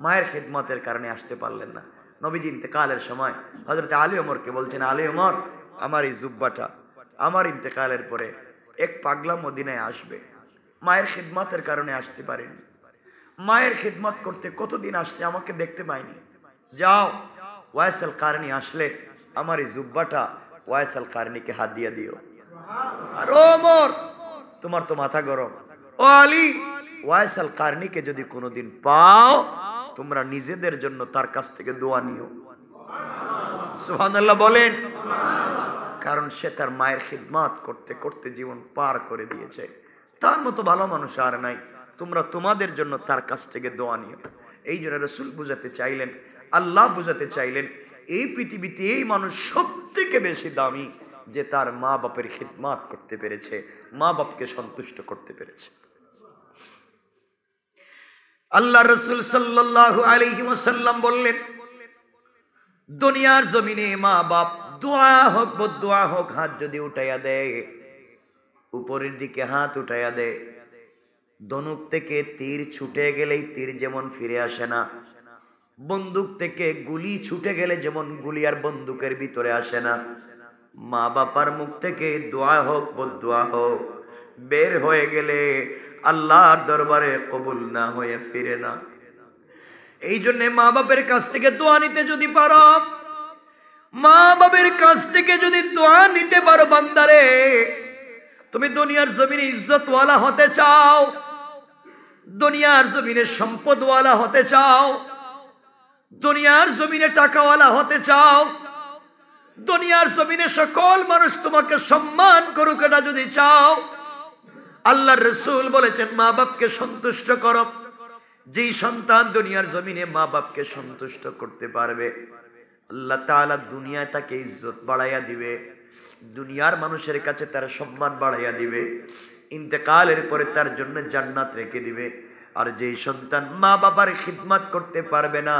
মায়ের খিদমতের কারণে আসতে পারলেন না। নবীজি ইন্তেকালের সময় হযরত আলী ওমরকে বলছেন, আলী ওমর, আমার এই জুব্বাটা আমার ইন্তেকালের পরে এক পাগলা মদিনায় আসবে, মায়ের খিদমতের কারণে আসতে পারেনি। মায়ের খিদমত করতে কতদিন আসছে, আমাকে দেখতে পাইনি। যাও, ওয়াইস আল কারনি আসলে আমার এই জুব্বাটা ওয়াইস আল কারনিকে হাত দিয়ে দিও। আর ওমর, তোমার তো মাথা গরম। ও আলী, ওয়াইস আল কারনিকে যদি কোনোদিন পাও, তোমরা নিজেদের জন্য তার কাছ থেকে দোয়া নিও। সুবহানাল্লাহ বলেন। কারণ সে তার মায়ের খিদমত করতে করতে জীবন পার করে দিয়েছে। তার মতো ভালো মানুষ আর নাই। তোমরা তোমাদের জন্য তার কাছ থেকে দোয়া নিও। এই জন্য রাসূল বুঝাতে চাইলেন, আল্লাহ বুঝাতে চাইলেন, এই পৃথিবীতে এই মানুষ সব থেকে বেশি দামি যে তার মা বাপের খিদমত করতে পেরেছে, মা বাপকে সন্তুষ্ট করতে পেরেছে। আল্লাহ রাসূল সাল্লাল্লাহু আলাইহি ওয়াসাল্লাম বললেন, দুনিয়ার জমিনে মা বাপ দোয়া হোক বদদোয়া হোক, হাত যদি উঠাইয়া দেয়, উপরের দিকে হাত উঠাইয়া দেয়, ধনুক থেকে তীর ছুটে গেলেই তীর যেমন ফিরে আসে না, বন্দুক থেকে গুলি ছুটে গেলে যেমন গুলি আর বন্দুকের ভিতরে আসে না, মা বাবার মুখ থেকে দোয়া হোক বদদোয়া হোক বের হয়ে গেলে আল্লাহর দরবারে কবুল না হয়ে ফিরে না। এই জন্য মা বাপের কাছ থেকে দোয়া নিতে যদি পারো, মা বাপের কাছ থেকে যদি দোয়া নিতে পারো, বান্দারে, তুমি দুনিয়ার জমিনে ইজ্জতওয়ালা হতে চাও, দুনিয়ার জমিনে সম্পদওয়ালা হতে চাও, দুনিয়ার জমিনে টাকাওয়ালা হতে চাও, দুনিয়ার জমিনে সকল মানুষ তোমাকে সম্মান করুক, এটা যদি চাও, আল্লাহর রাসূল বলেছেন মা বাপকে সন্তুষ্ট করো। যেই সন্তান দুনিয়ার জমিনে মা বাপকে সন্তুষ্ট করতে পারবে, আল্লাহ তাআলা দুনিয়ায় তাকে ইজ্জত বাড়াইয়া দিবে, দুনিয়ার মানুষের কাছে তার সম্মান বাড়াইয়া দিবে, ইন্তেকালের পরে তার জন্য জান্নাত রেখে দিবে। আর যেই সন্তান মা বাবার খিদমত করতে পারবে না,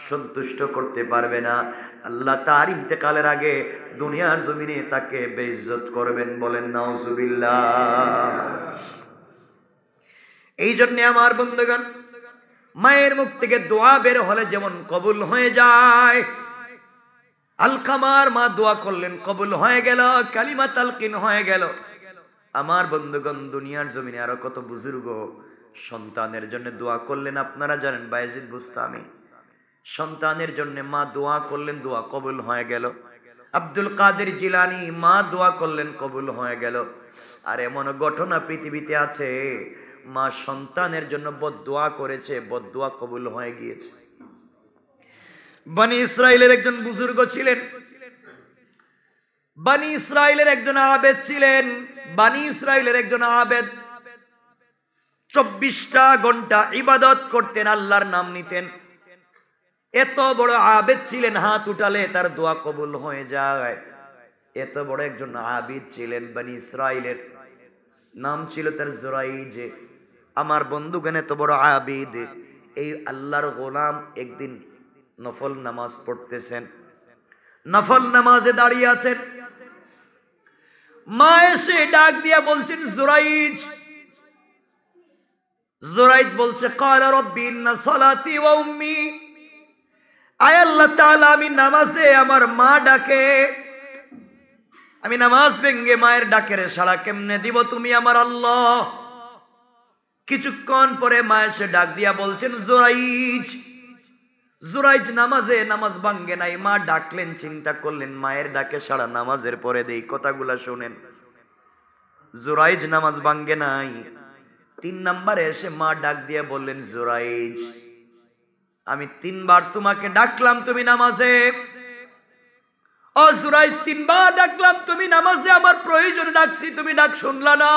সন্তুষ্ট করতে পারবে না, আল্লাহ তার ইন্তেকালের আগে দুনিয়ার জমিনে তাকে বেইজ্জত করবেন। বলেন নাউজুবিল্লাহ। এই জন্য আমার বন্ধুগণ, মায়ের মুখ থেকে দোয়া বের হলে যেমন কবুল হয়ে যায়, আলকামার মা দোয়া করলেন, কবুল হয়ে গেল, কালিমা তালকিন হয়ে গেল। আমার বন্ধুগণ, দুনিয়ার জমিনে আরো কত বুজুর্গ সন্তানের জন্য দোয়া করলেন, আপনারা জানেন। বায়েজিদ বুস্তামি সন্তানের জন্য মা দোয়া করলেন, দোয়া কবুল হয়ে গেল। আব্দুল কাদের জিলানী মা দোয়া করলেন, কবুল হয়ে গেল। আর এমন ঘটনা পৃথিবীতে আছে, মা সন্তানের জন্য বদদোয়া করেছে, বদদোয়া কবুল হয়ে গিয়েছে। বনি ইসরাইলের একজন বুজুর্গ ছিলেন, বনি ইসরাইলের একজন আবেদ ছিলেন। বনি ইসরাইলের একজন আবেদ 24টা ঘন্টা ইবাদত করতেন, আল্লাহর নাম নিতেন। এত বড় আবেদ ছিলেন, হাত উঠালে তার দোয়া কবুল হয়ে যায়। এত বড় একজন আবিদ ছিলেন বনি ইসরাইলের, নাম ছিল তার জুরাইজ। আমার বন্ধুগণ, এত বড় আবিদ, এই আল্লাহর গোলাম একদিন নফল নামাজ পড়তেছেন, নফল নামাজে দাঁড়িয়ে আছেন। মা এসে ডাক দিয়া বলছেন, জুরাইজ। জুরাইজ বলছে, ক্বালা রাব্বি ইন্না সালাতি ওয়া উম্মি, আয় আল্লাহ তাআলা, আমি নামাজে আমার মা ডাকে, আমি নামাজ ভেঙ্গে মায়ের ডাকের সাড়া কেমনে দিব তুমি আমার আল্লাহ। কিছুক্ষণ পরে মা এসে ডাক দিয়া বলছেন, জুরাইজ। জুরাইজ নামাজে নামাজ ভাঙ্গে নাই, মা ডাকলেন, চিন্তা করলেন মায়ের ডাকে সাড়া নামাজের পরে দেই। কথাগুলা শুনেন, জুরাইজ নামাজ ভাঙ্গে নাই। 3 নম্বরে এসে মা ডাক দিয়া বললেন, জুরাইজ, আমি 3 বার তোমাকে ডাকলাম, তুমি নামাজে। ও জুরাইজ, 3 বার ডাকলাম তুমি নামাজে, আমার প্রয়োজনে ডাকছি, তুমি ডাক শুনলা না।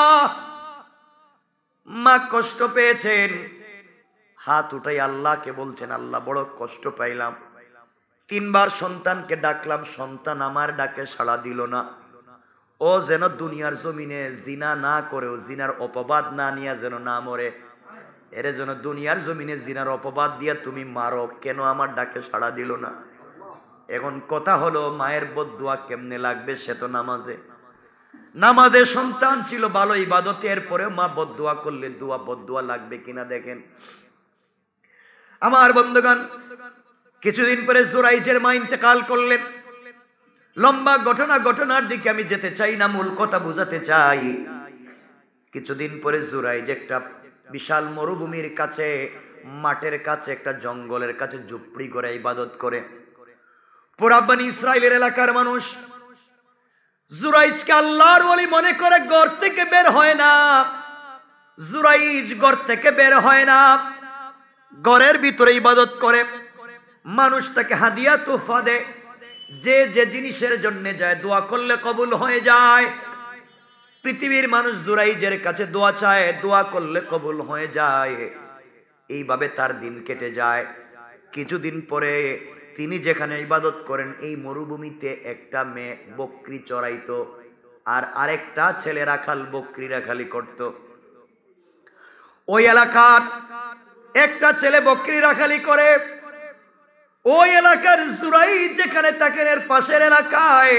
মা কষ্ট পেয়েছেন, হাত উঠাই আল্লাহকে বলছেন, আল্লাহ বড় কষ্ট পাইলাম, 3 বার সন্তানকে ডাকলাম, সন্তান আমার ডাকে সাড়া দিল না। ও যেন দুনিয়ার জমিনে জিনা না করেও, জিনার অপবাদ না নিয়ে যেন না মরে। এর জন্য দুনিয়ার জমিনে জিনার অপবাদ দিয়া তুমি মারো, কেন আমার ডাকে সাড়া দিল না? এখন কথা হলো, মায়ের বদদুয়া কেমনে লাগবে? সে তো নামাজে সন্তান ছিল, ভালো ইবাদতে, এরপরেও মা বদদুয়া করলে বদদুয়া লাগবে কিনা দেখেন। আমার বন্ধুগণ, কিছুদিন পরে জুরাইজের মা ইন্তেকাল করলেন। লম্বা ঘটনার দিকে আমি যেতে চাই না, মূল কথা বুঝাতে চাই। কিছুদিন পরে জুরাইজ একটা বিশাল মরুভূমির কাছে, মাঠের কাছে, একটা জঙ্গলের কাছে ঝুপড়ি করে ইবাদত করে। পুরা বনি ইসরাইলের এলাকার মানুষ জুরাইজকে আল্লাহর ওলি মনে করে ঘর থেকে বের হয় না। জুরাইজ ঘর থেকে বের হয় না, ঘরের ভিতরে ইবাদত করে। মানুষ তাকে হাদিয়া তোফা দেয়, যে যে জিনিসের জন্য যায় দোয়া করলে কবুল হয়ে যায়। পৃথিবীর মানুষ জুরাইজের কাছে দোয়া চায়, দোয়া করলে কবুল হয়ে যায়। এইভাবে তার দিন কেটে যায়। কিছুদিন পরে তিনি যেখানে ইবাদত করেন, এই মরুভূমিতে একটা মেয়ে বকরি চড়াইতো, আর আরেকটা ছেলে রাখাল বকরি রাখালি করত। ওই এলাকার একটা ছেলে বকরি রাখালি করে, ওই এলাকার জুরাইজ যেখানে থাকেন এর পাশের এলাকায়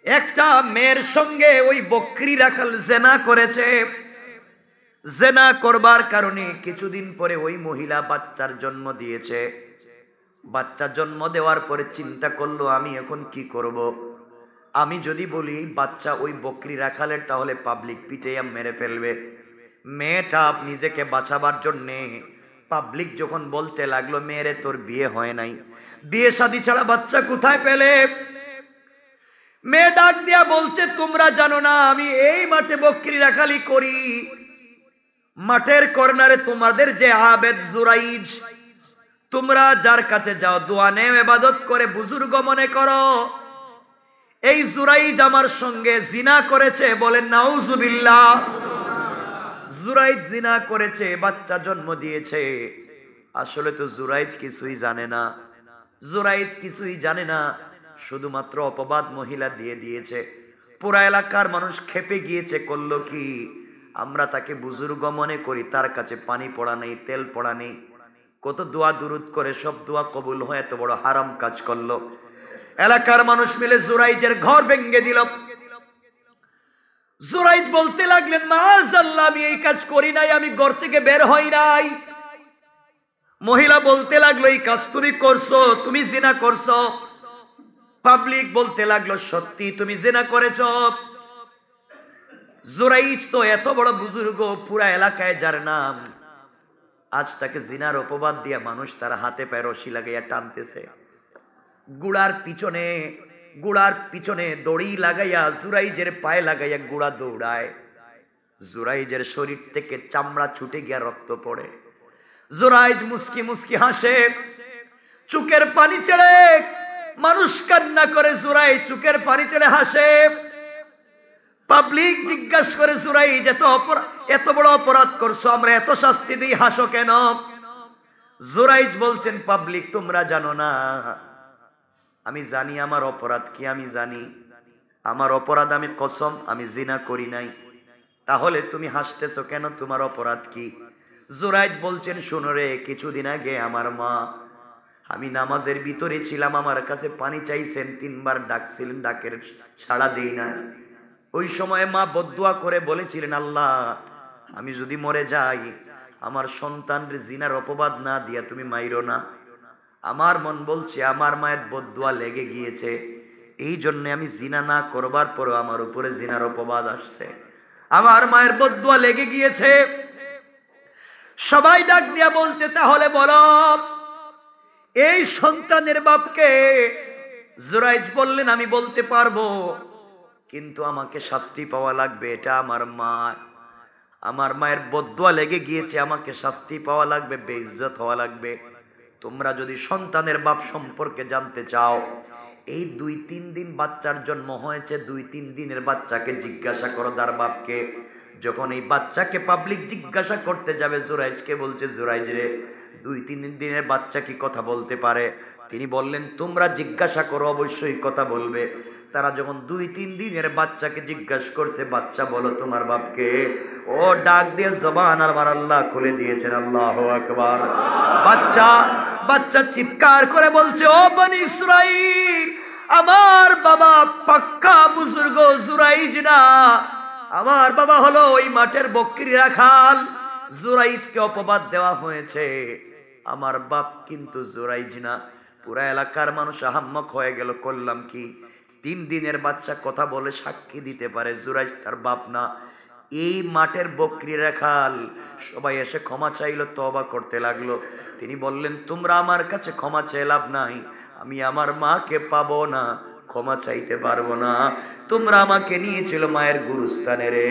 একটা মেয়ের সঙ্গে ওই বকরি রাখাল জেনা করেছে। জেনা করবার কারণে কিছুদিন পরে ওই মহিলা বাচ্চার জন্ম দিয়েছে। বাচ্চা জন্ম দেওয়ার পরে চিন্তা করলো, আমি এখন কি করব? আমি যদি বলি বাচ্চা ওই বকরি রাখালের, তাহলে পাবলিক পিটাইয়া মেরে ফেলবে। মেয়েটা নিজেকে বাঁচাবার জন্যে পাবলিক যখন বলতে লাগলো, মেয়েরে তোর বিয়ে হয় নাই, বিয়ে শাদী ছাড়া বাচ্চা কোথায় পেলে? মেয়ে ডাক দিয়া বলছে, তোমরা জানো না আমি এই মাঠে বকরি রাখালি করি। মাঠের কর্নারে তোমাদের যে আবেদ জুরাইজ, তোমরা যার কাছে যাও দোয়া নেও, ইবাদত করে বুজুর্গ মনে করো, এই জুরাইজ আমার সঙ্গে জিনা করেছে। বলেন নাউজুবিল্লাহ। জুরাইজ জিনা করেছে, বাচ্চা জন্ম দিয়েছে। আসলে তো জুরাইজ কিছুই জানে না, জুরাইজ কিছুই জানে না, শুধুমাত্র অপবাদ মহিলা দিয়ে দিয়েছে। পুরা এলাকার মানুষ খেপে গিয়েছে। করলো কি? আমরা তাকে বুজুর্গ মনে করি, তার কাছে পানি পড়া নেই, তেল পড়া নেই, কত দোয়া দুরুদ করে, সব দোয়া কবুল হয়, এত বড় হারাম কাজ করলো। এলাকার মানুষ মিলে জুরাইজের ঘর ভেঙে দিল। জুরাইজ বলতে লাগলেন, মাআযাল্লাহ, আমি এই কাজ করি নাই, আমি ঘর থেকে বের হই নাই। মহিলা বলতে লাগলো, এই কাজ তুমি করছো, তুমি জিনা করছো। পাবলিক বলতে লাগলো, সত্যি তুমি জিনা করেছো। জুরাইজ তো এত বড় বুজুর্গ, পুরা এলাকায় যার নাম, আজ তাকে জিনার অপবাদ দিয়া মানুষ তার হাতে পায়ে রশি লাগাইয়া টানতেছে। গুড়ার পিছনে দড়ি লাগাইয়া জুরাইজের পায়ে লাগাইয়া গুড়া দৌড়ায়। জুরাইজের শরীর থেকে চামড়া ছুটে গিয়া রক্ত পড়ে। জুরাইজ মুস্কি মুস্কি হাসে, চোখের পানি ছেড়ে, মানুষ কান্না করে, জুরাইজ চোখের পানি ছেড়ে হাসে। পাবলিক জিজ্ঞাসা করে, জুরাইজ এত বড় অপরাধ করছো, আমরা এত শাস্তি দিই, হাসো কেন? জুরাইজ বলছেন, পাবলিক তোমরা জানো না, আমি জানি আমার অপরাধ কি, আমি জানি আমার অপরাধ, আমি কসম আমি জিনা করি নাই। তাহলে তুমি হাসতেছো কেন? তোমার অপরাধ কি? জুরাইজ বলছেন, শোনো রে, কিছুদিন আগে আমার মা, আমি নামাজের ভিতরে ছিলাম, আমার কাছে পানি চাইছেন, 3 বার ডাকছিলেন, ডাকের সাড়া দেই না। ওই সময় মা বদদুয়া করে বলেছিলেন, আল্লাহ, আমি যদি মরে যাই, আমার সন্তানের জিনার অপবাদ না দিয়া তুমি মাইরো না। আমার মন বলছে আমার মায়ের বদদুয়া লেগে গিয়েছে, এই জন্য আমি জিনা না করবার পরও আমার উপরে জিনার অপবাদ আসছে, আমার মায়ের বদদুয়া লেগে গিয়েছে। সবাই ডাক দিয়া বলছে, তাহলে বলো এই সন্তানের বাপকে? জুরাইজ বললেন, আমি বলতে পারবো, কিন্তু আমাকে শাস্তি পাওয়া লাগবে, এটা আমার মা, আমার মায়ের বদদুয়া লেগে গিয়েছে, আমাকে শাস্তি পাওয়া লাগবে, বেইজ্জত হওয়া লাগবে। তোমরা যদি সন্তানের বাপ সম্পর্কে জানতে চাও, এই 2-3 দিন বাচ্চার জন্ম হয়েছে, 2-3 দিনের বাচ্চাকে জিজ্ঞাসা করো তার বাপকে। যখন এই বাচ্চাকে পাবলিক জিজ্ঞাসা করতে যাবে, জুরাইজকে বলছে, জুরাইজ রে, 2-3 দিনের বাচ্চা কি কথা বলতে পারে? তিনি বললেন, তোমরা জিজ্ঞাসা করো, অবশ্যই কথা বলবে। তারা যখন 2-3 দিনের বাচ্চাকে জিজ্ঞাসা করছে, বাচ্চা বলো তোমার বাপকে, ও ডাক দিয়ে জবান আমার আল্লাহ খুলে দিয়েছেন। আল্লাহু আকবার। বাচ্চা চিৎকার করে বলছে, ও বনি ইসরাঈল, আমার বাবা পাক্কা বুজুর্গ জুরাইজ না, আমার বাবা হলো ওই মাঠের বকরি রাখাল। জুরাইজকে অপবাদ দেওয়া হয়েছে, আমার বাপ কিন্তু জুরাইজ না। পুরা এলাকার মানুষ আহাম্মক হয়ে গেল। করলাম কি? 3 দিনের বাচ্চা কথা বলে সাক্ষী দিতে পারে জুরাইজ তার বাপ না। এই মাঠের বকরি রাখাল সবাই এসে ক্ষমা চাইলো, তওবা করতে লাগলো। তিনি বললেন, তোমরা আমার কাছে ক্ষমা চেয়ে লাভ নাই, আমি আমার মাকে পাবো না, ক্ষমা চাইতে পারবো না। তোমরা আমাকে নিয়েছিল মায়ের গুরুস্থানে রে,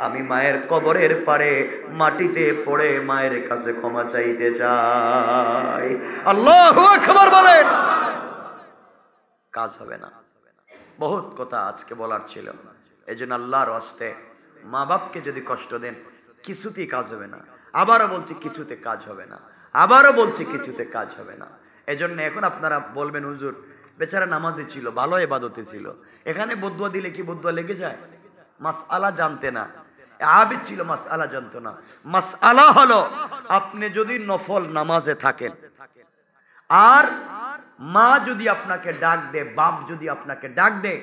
আমি মায়ের কবরের পারে মাটিতে পড়ে মায়ের কাছে ক্ষমা চাইতে চাই। আল্লাহু আকবার বলেন। কাজ হবে না। বহুত কথা আজকে বলার ছিল, এজন্য আল্লাহর ওয়াস্তে মা বাপকে যদি কষ্ট দেন কিছুতেই কাজ হবে না। আবারও বলছি, কিছুতে কাজ হবে না। আবারও বলছি, কিছুতে কাজ হবে না। এজন্য এখন আপনারা বলবেন, হুজুর বেচারা নামাজি ছিল, ভালো ইবাদতে ছিল, এখানে বদুয়া দিলে কি বদুয়া লেগে যায়? মাসআলা জানতে না, আবিদ ছিল, মাসআলা জানতো না। মাসআলা হলো, আপনি যদি নফল নামাজে থাকেন আর মা যদি আপনাকে ডাক দে, বাপ যদি আপনাকে ডাক দে,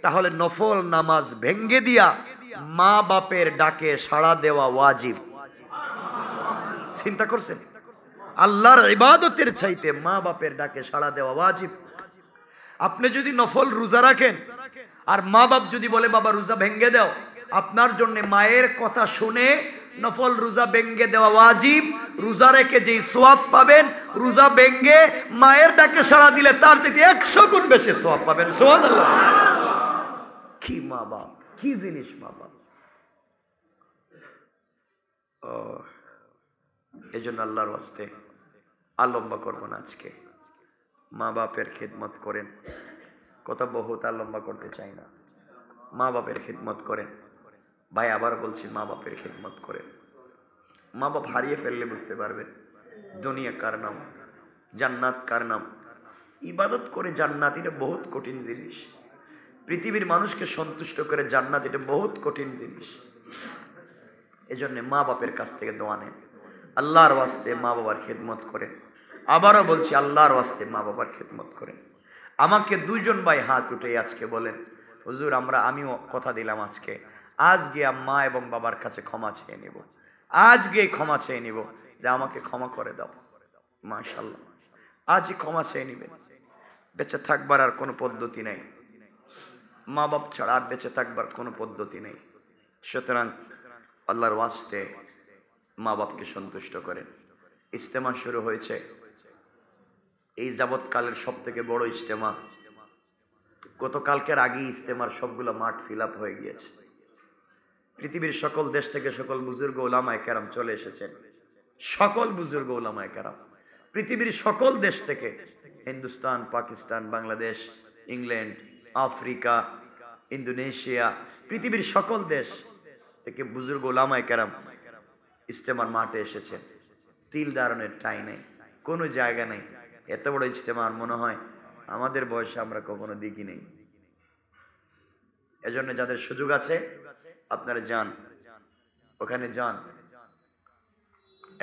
তাহলে নফল নামাজ ভেঙ্গে দিয়া মা বাপের ডাকে সাড়া দেওয়া ওয়াজিব। চিন্তা করছেন? আল্লাহর ইবাদতের চাইতে মা বাপের ডাকে সাড়া দেওয়া ওয়াজিব। আপনি যদি নফল রোজা রাখেন আর মা বাপ যদি বলে বাবা রোজা ভেঙ্গে দাও, আপনার জন্য মায়ের কথা শুনে নফল রোজা ভেঙ্গে দেওয়া ওয়াজিব। রোজা রেখে যেই সওয়াব পাবেন, রোজা ভেঙ্গে মায়ের ডাকে সাড়া দিলে তার থেকে 100 গুণ বেশি সওয়াব পাবেন। সুবহানাল্লাহ। কি মা বাপ, কি জিনিস মা বাপ। এই জন্য আল্লাহর ওয়াস্তে আর লম্বা করবো না আজকে। মা বাপের খিদমত করেন। কথা বহুত আর লম্বা করতে চাই না। মা বাপের খিদমত করেন ভাই, আবার বলছি, মা বাপের খিদমত করেন। মা বাপ হারিয়ে ফেললে বুঝতে পারবেন দুনিয়া কার নাম, জান্নাত কার নাম। ইবাদত করে জান্নাত, এটা বহুত কঠিন জিনিস। পৃথিবীর মানুষকে সন্তুষ্ট করে জান্নাত, এটা বহুত কঠিন জিনিস। এজন্য মা বাপের কাছ থেকে দোয়া নেন, আল্লাহর ওয়াস্তে মা বাবার খিদমত করেন। আবারও বলছি, আল্লাহর ওয়াস্তে মা বাবার খিদমত করেন। আমাকে 2 ভাই হাত উঠে আজকে বলেন, হুজুর আমিও কথা দিলাম আজ গিয়ে মা এবং বাবার কাছে ক্ষমা চেয়ে নিব, আজকে ক্ষমা চেয়ে নিব যে আমাকে ক্ষমা করে দাও। মাশাআল্লাহ, আজই ক্ষমা চেয়ে নিবেন। বেঁচে থাকবার আর কোনো পদ্ধতি নেই, মা বাপ ছাড়া আর বেঁচে থাকবার কোনো পদ্ধতি নেই। সুতরাং আল্লাহর ওয়াস্তে মা বাপকে সন্তুষ্ট করেন। ইজতেমা শুরু হয়েছে, এই যাবৎকালের সব থেকে বড় ইজতেমা। গতকালকের আগেই ইজতেমার সবগুলো মাঠ ফিল আপ হয়ে গিয়েছে। পৃথিবীর সকল দেশ থেকে সকল বুজুর্গ উলামায়ে কেরাম চলে এসেছেন। সকল বুজুর্গ উলামায়ে কেরাম পৃথিবীর সকল দেশ থেকে, Hindustan, Pakistan, Bangladesh, England, Africa, Indonesia, পৃথিবীর সকল দেশ থেকে বুজুর্গ উলামায়ে কেরাম ইজতেমার মাঠে এসেছেন। তিল দাঁড়ানোর ঠাঁই নেই, কোনো জায়গা নেই। এত বড় ইজতেমার মনে হয় আমাদের বয়সে আমরা কখনো দেখি নেই। এজন্য যাদের সুযোগ আছে আপনারা যান, ওখানে যান,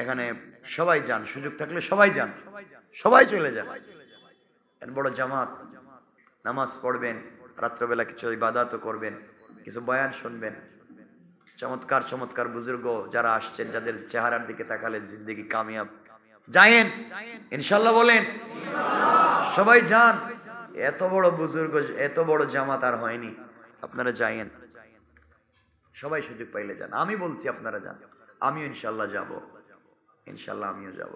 এখানে সবাই যান, সুযোগ থাকলে সবাই যান, সবাই চলে যান। বড় জামাত, নামাজ পড়বেন, রাত্রবেলা কিছু ইবাদতও করবেন, কিছু বয়ান শুনবেন। চমৎকার চমৎকার বুজুর্গ যারা আসছেন, যাদের চেহারার দিকে তাকালে জিন্দেগি কামিয়াব। যায়েন ইনশাল্লাহ, বলেন সবাই যান। এত বড় বুজুর্গ, এত বড় জামাত আর হয়নি। আপনারা যায়েন, সবাই সুযোগ পাইলে যান। আমি বলছি আপনারা যান, আমিও ইনশাল্লাহ যাব, ইনশাল্লাহ আমিও যাব।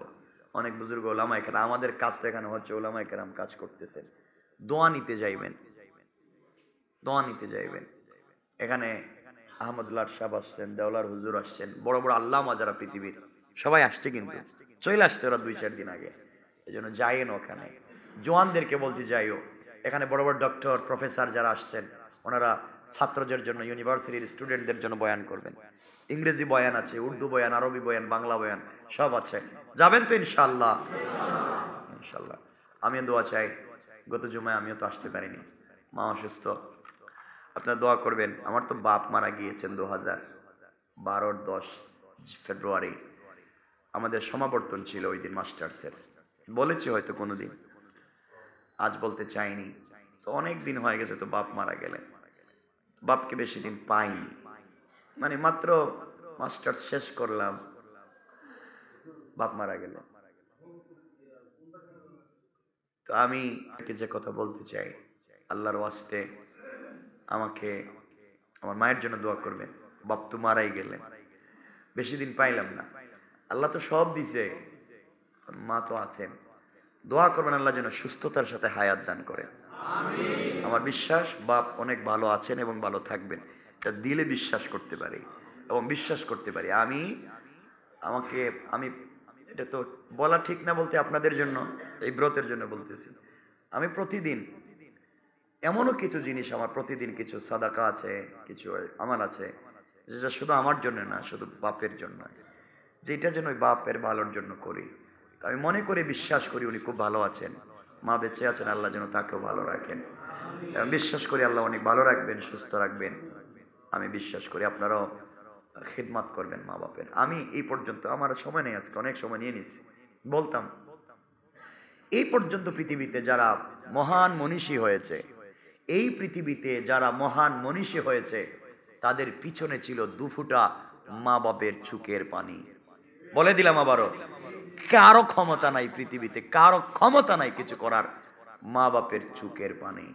অনেক বুজুর্গ ওলামায়ে কেরাম, আমাদের কাজ তো এখানে হচ্ছে, ওলামায়ে কেরাম কাজ করতেছেন। দোয়া নিতে যাইবেন, দোয়া নিতে যাইবেন। এখানে আহমদুল্লাহ সাহেব আসছেন, দেওলার হুজুর আসছেন, বড় বড় আল্লামা যারা পৃথিবীর, সবাই আসছে, কিন্তু চলে আসছে ওরা 2-4 দিন আগে। এই জন্য যাইয়েন ওখানে। জওয়ানদেরকে বলছি যাইও। এখানে বড় বড় ডক্টর, প্রফেসর যারা আসছেন, ওনারা ছাত্রদের জন্য, ইউনিভার্সিটির স্টুডেন্টদের জন্য বয়ান করবেন। ইংরেজি বয়ান আছে, উর্দু বয়ান, আরবি বয়ান, বাংলা বয়ান সব আছে। যাবেন তো ইনশাআল্লাহ? ইনশাআল্লাহ। আমিও দোয়া চাই। গত জুমায় আমিও তো আসতে পারিনি, মা অসুস্থ। আপনারা দোয়া করবেন। আমার তো বাপ মারা গিয়েছেন 2012-র 10 ফেব্রুয়ারি। আমাদের সমাবর্তন ছিল ওই দিন মাস্টার্সের। বলেছি হয়তো কোনোদিন, আজ বলতে চাইনি। তো অনেক দিন হয়ে গেছে তো বাপ মারা গেলেন। বাপকে বেশি দিন পাইনি, মানে মাত্র মাস্টার্স শেষ করলাম, বাপ মারা গেলেন। তো আমি যে কথা বলতে চাই, আল্লাহর ওয়াস্তে আমাকে আমার মায়ের জন্য দোয়া করবেন। বাপ তো মারাই গেলেন, বেশি দিন পাইলাম না। আল্লাহ তো সব দিছে, মা তো আছেন। দোয়া করবেন আল্লাহ যেন সুস্থতার সাথে হায়াত দান করেন। আমার বিশ্বাস বাপ অনেক ভালো আছেন এবং ভালো থাকবেন, এটা দিলে বিশ্বাস করতে পারি এবং বিশ্বাস করতে পারি। আমি এটা তো বলা ঠিক না বলতে, আপনাদের জন্য এই ব্রতের জন্য বলতেছি। আমি প্রতিদিন এমনও কিছু জিনিস, আমার প্রতিদিন কিছু সাদাকা আছে, কিছু আমার আছে, যেটা শুধু আমার জন্য না, শুধু বাপের জন্য, যেটা যেন ওই বাপের ভালোর জন্য করি। তো আমি মনে করি, বিশ্বাস করি উনি খুব ভালো আছেন, মা বেঁচে আছেন, আল্লাহ যেন তাকেও ভালো রাখেন। এবং বিশ্বাস করি আল্লাহ অনেক ভালো রাখবেন, সুস্থ রাখবেন। আমি বিশ্বাস করি আপনারাও খিদমাত করবেন মা বাপের। আমি এই পর্যন্ত, আমার সময় নেই আজকে, অনেক সময় নিয়ে নিচ্ছি, বলতাম এই পর্যন্ত পৃথিবীতে যারা মহান মনীষী হয়েছে, এই পৃথিবীতে যারা মহান মনীষী হয়েছে, তাদের পিছনে ছিল দুফুটা মা বাপের চোখের পানি। বলে দিলাম আবারও, কারো ক্ষমতা নাই পৃথিবীতে, কারো ক্ষমতা নাই কিছু করার, মা বাপের চোখের পানি।